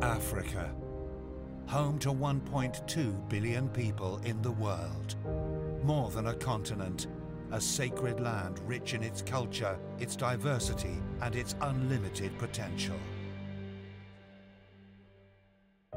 Africa, home to 1.2 billion people in the world. More than a continent, a sacred land rich in its culture, its diversity, and its unlimited potential.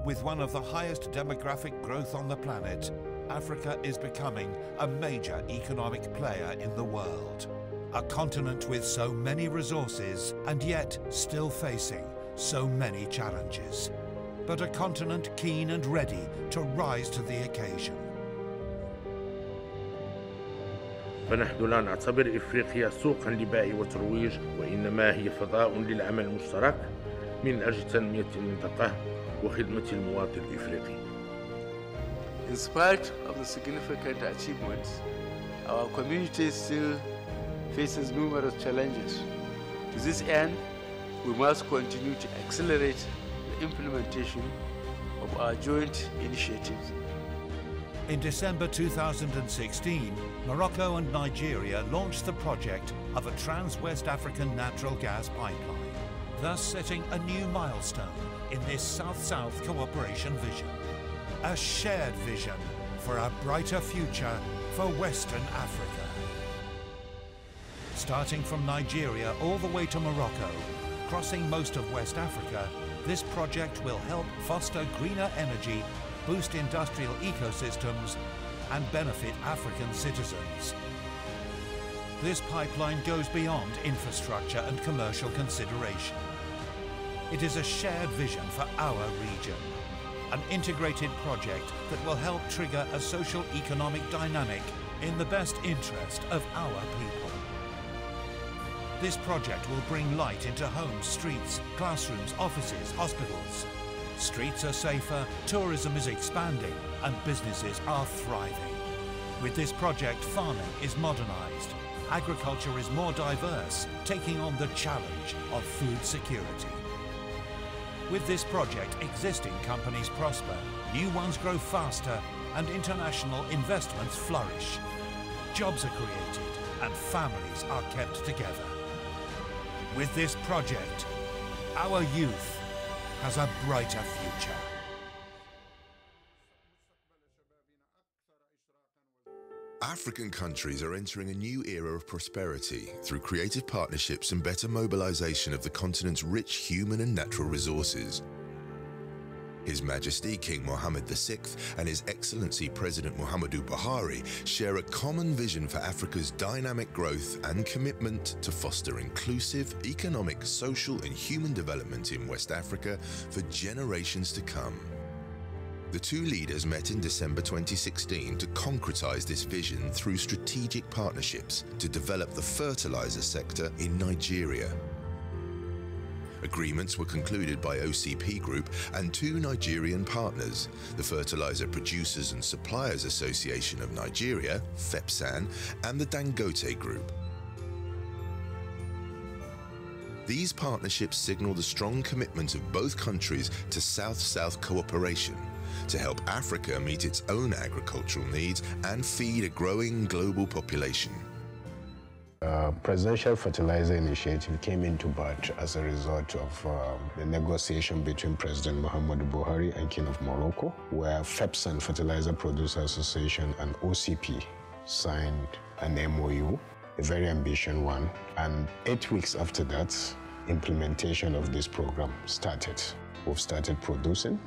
With one of the highest demographic growth on the planet, Africa is becoming a major economic player in the world. A continent with so many resources and yet still facing so many challenges. But a continent keen and ready to rise to the occasion. فنحن لا نعتبر إفريقيا سوقا لبيع وترويج، وإنما هي فضاء للعمل المشترك من أجل تنمية المنطقة وخدمة المواطن الإفريقي. In spite of the significant achievements, our community still faces numerous challenges. To this end, we must continue to accelerate the implementation of our joint initiatives. In December 2016, Morocco and Nigeria launched the project of a Trans-West African natural gas pipeline, thus setting a new milestone in this South-South cooperation vision. A shared vision for a brighter future for Western Africa. Starting from Nigeria all the way to Morocco, crossing most of West Africa, this project will help foster greener energy, boost industrial ecosystems, and benefit African citizens. This pipeline goes beyond infrastructure and commercial consideration. It is a shared vision for our region, an integrated project that will help trigger a social-economic dynamic in the best interest of our people. This project will bring light into homes, streets, classrooms, offices, hospitals. Streets are safer, tourism is expanding, and businesses are thriving. With this project, farming is modernized. Agriculture is more diverse, taking on the challenge of food security. With this project, existing companies prosper, new ones grow faster, and international investments flourish. Jobs are created, and families are kept together. With this project, our youth has a brighter future. African countries are entering a new era of prosperity through creative partnerships and better mobilization of the continent's rich human and natural resources. His Majesty King Mohammed VI and His Excellency President Muhammadu Buhari share a common vision for Africa's dynamic growth and commitment to foster inclusive economic, social and human development in West Africa for generations to come. The two leaders met in December 2016 to concretize this vision through strategic partnerships to develop the fertilizer sector in Nigeria. Agreements were concluded by OCP Group and two Nigerian partners, the Fertilizer Producers and Suppliers Association of Nigeria, FEPSAN, and the Dangote Group. These partnerships signal the strong commitment of both countries to South-South cooperation to help Africa meet its own agricultural needs and feed a growing global population. Presidential Fertilizer Initiative came into birth as a result of the negotiation between President Muhammadu Buhari and King of Morocco, where FEPSAN, Fertilizer Producer Association, and OCP signed an MOU, a very ambitious one, and 8 weeks after that, implementation of this program started. We've started producing.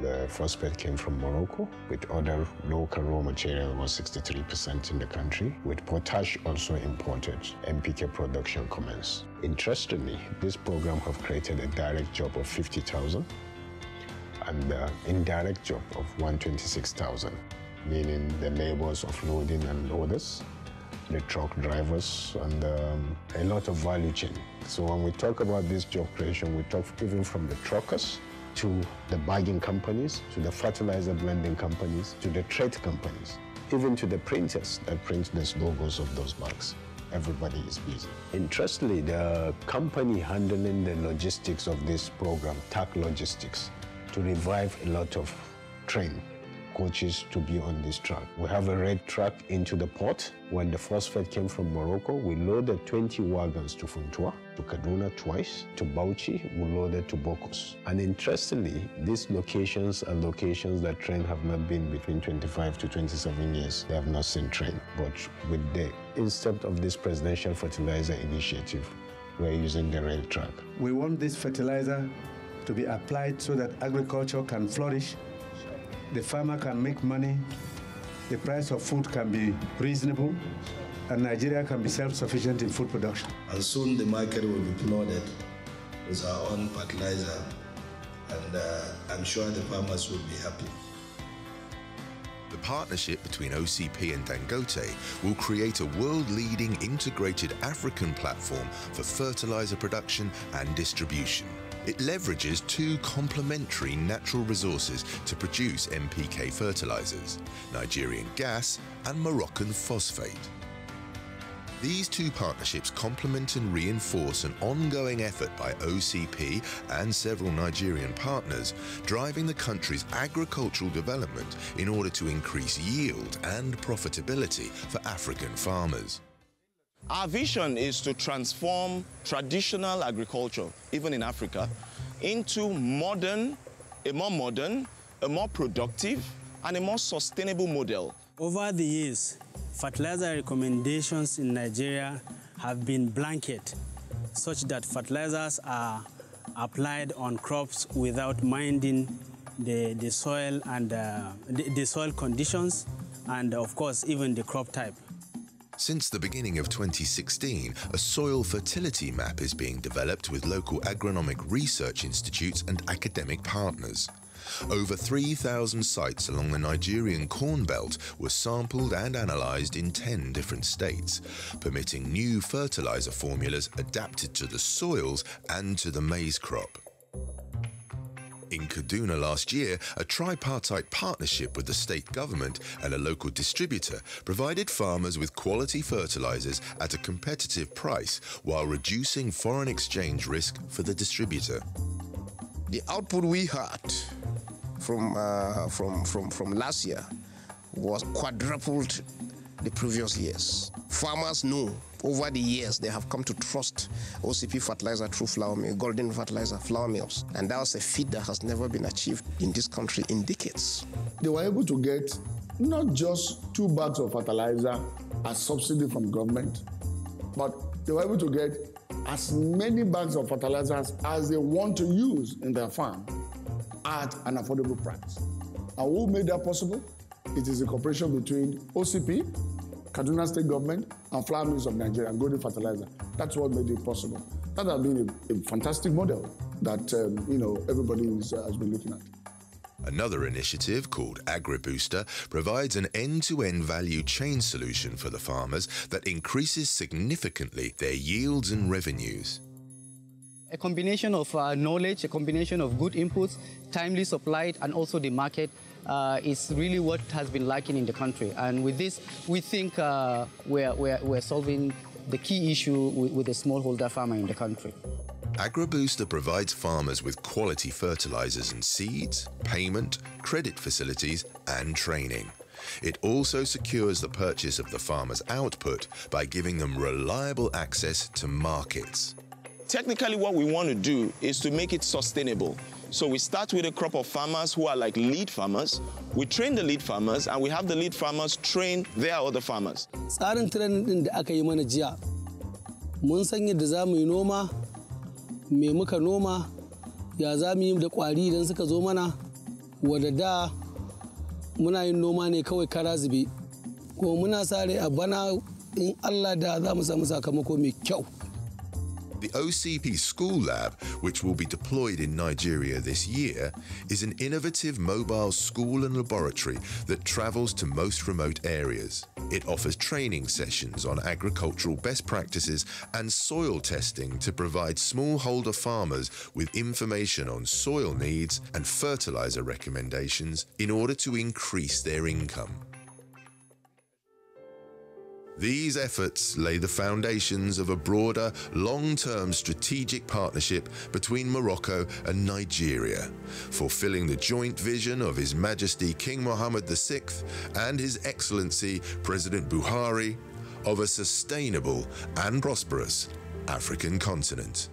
The phosphate came from Morocco, with other local raw material was 63% in the country, with potash also imported. NPK production commenced. Interestingly, this program have created a direct job of 50,000 and indirect job of 126,000, meaning the labors of loading and loaders, the truck drivers, and a lot of value chain. So when we talk about this job creation, we talk even from the truckers to the bagging companies, to the fertilizer blending companies, to the trade companies, even to the printers that print the logos of those bags. Everybody is busy. Interestingly, the company handling the logistics of this program, TAC Logistics, to revive a lot of train coaches to be on this track. We have a red truck into the port. When the phosphate came from Morocco, we loaded 20 wagons to Funtua, to Kaduna twice, to Bauchi, we loaded to Bokos. And interestingly, these locations are locations that train have not been between 25 to 27 years. They have not seen train. But with the instead of this presidential fertilizer initiative, we're using the rail truck. We want this fertilizer to be applied so that agriculture can flourish, the farmer can make money, the price of food can be reasonable, and Nigeria can be self-sufficient in food production. And soon the market will be flooded with our own fertilizer, and I'm sure the farmers will be happy. The partnership between OCP and Dangote will create a world-leading integrated African platform for fertilizer production and distribution. It leverages two complementary natural resources to produce NPK fertilizers, Nigerian gas and Moroccan phosphate. These two partnerships complement and reinforce an ongoing effort by OCP and several Nigerian partners, driving the country's agricultural development in order to increase yield and profitability for African farmers. Our vision is to transform traditional agriculture, even in Africa, into a more modern, a more productive, and a more sustainable model. Over the years, fertilizer recommendations in Nigeria have been blanket, such that fertilizers are applied on crops without minding the soil and the soil conditions, and of course even the crop type. Since the beginning of 2016, a soil fertility map is being developed with local agronomic research institutes and academic partners. Over 3,000 sites along the Nigerian Corn Belt were sampled and analysed in 10 different states, permitting new fertiliser formulas adapted to the soils and to the maize crop. In Kaduna last year, a tripartite partnership with the state government and a local distributor provided farmers with quality fertilizers at a competitive price while reducing foreign exchange risk for the distributor. The output we had from last year was quadrupled the previous years. Farmers know over the years they have come to trust OCP fertilizer through flour mill, golden fertilizer, flour mills. And that was a feat that has never been achieved in this country in decades. They were able to get not just 2 bags of fertilizer as subsidy from government, but they were able to get as many bags of fertilizers as they want to use in their farm at an affordable price. And who made that possible? It is a cooperation between OCP, Kaduna State Government, and Flour Mills of Nigeria, and Golden Fertilizer. That's what made it possible. That has been a fantastic model that everybody has been looking at. Another initiative called AgriBooster provides an end-to-end value chain solution for the farmers that increases significantly their yields and revenues. A combination of knowledge, a combination of good inputs, timely supplied, and also the market is really what has been lacking in the country. And with this, we think we're solving the key issue with the smallholder farmer in the country. AgriBooster provides farmers with quality fertilizers and seeds, payment, credit facilities, and training. It also secures the purchase of the farmer's output by giving them reliable access to markets. Technically, what we want to do is to make it sustainable. So we start with a crop of farmers who are like lead farmers. We train the lead farmers, and we have the lead farmers train their other farmers. Tsarin training din da aka yi mana jiya, mun san yadda za mu yi noma, me muka noma, ya za mu yi da ƙwari idan suka zo mana, wadda da muna yin noma ne kawai kara zube. Ko muna sare a bana in Allah da za mu samu sakamako mai kyau. The OCP School Lab, which will be deployed in Nigeria this year, is an innovative mobile school and laboratory that travels to most remote areas. It offers training sessions on agricultural best practices and soil testing to provide smallholder farmers with information on soil needs and fertilizer recommendations in order to increase their income. These efforts lay the foundations of a broader, long-term strategic partnership between Morocco and Nigeria, fulfilling the joint vision of His Majesty King Mohammed VI and His Excellency President Buhari of a sustainable and prosperous African continent.